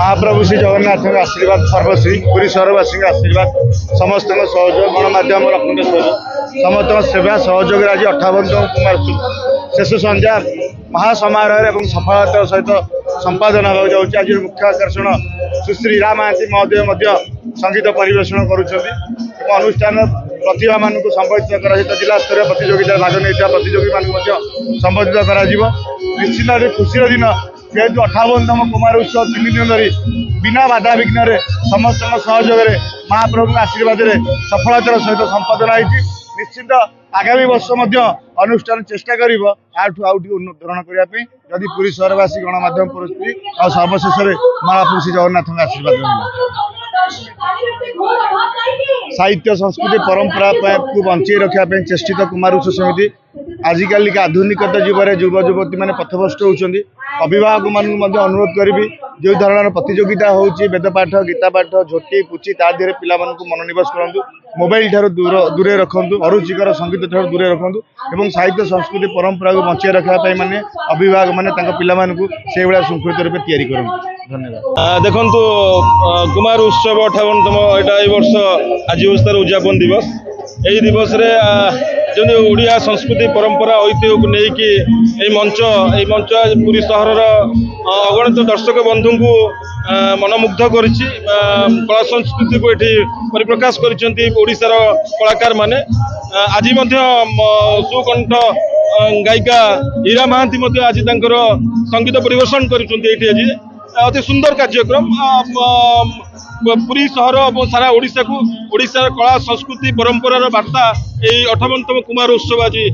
महाप्रभु श्री जगन्नाथ आशीर्वाद सर्वश्री पुरी शहरवासी आशीर्वाद समस्त सहयोग गणमाध्यम अखंड सहयोग समस्त सेवा सहयोग आज 58तम कुमार शेष संध्या महासमारोह और सफलतार सहित संपादन होगा जाऊँगी। आज मुख्य आकर्षण सुश्री रा महांती महोदय संगीत परिवेषण करुष्ठान प्रतिभा मान संबोधित कर जिला स्तर प्रतियोगिता भाग नहीं प्रतियोगी मान संबोधित कर निश्चित खुशी दिन जेहेतु 58तम कुमार उत्सव 3 दिन धरी बिना बाधा विघ्न समस्त सहयोग महाप्रभु आशीर्वाद सफलतार सहित संपादन होती। निश्चित आगामी वर्ष अनुष्ठान चेष्टा कर उन्नतरण करने जदि पुरी शहरवासी गणमाध्यम पुरस्कृति और सर्वशेष महाप्रभु श्री जगन्नाथ आशीर्वाद मिला। साहित्य संस्कृति परंपरा को बंचाई रखापी चेष्टित कुमार उत्सव समिति आजिकल के आधुनिकता जुगे युव युवती मैंने पथभ्रष्ट होती। अभिभावक मान अनुरोध करी जो धरण प्रतियोगिता होची वेदपाठ गीतापाठ झोटी पुची तादेह पिला मनोनिवेश करूँ मोबाइल ठार दूरे रखु अरुचिकर संगीत ठार दूरे रखु और साहित्य संस्कृति परंपरा को बचाई रखापी मैंने अभिभावक मैंने पिला से भाया शृंखलित रूप या करूँ। धन्यवाद। देखु कुमार उत्सव 58तम यहाँ वर्ष आज हूँ उद्यापन दिवस। यही दिवस जमी ओडिया संस्कृति परंपरा ऐतिह्य को लेकिन मंच पुरी सहर अगणित दर्शक बंधु को मनमुग्ध कर कला संस्कृति को ये परिप्रकाश करशार कलाकार माने। आज सुकंठ गायिका हीरा महांती आज संगीत परिवेषण कर अति सुंदर कार्यक्रम पुरी सहर और सारा ओडिशा को ओडिशार कला संस्कृति परंपरार वार्ता यही 58तम कुमार उत्सव आज ये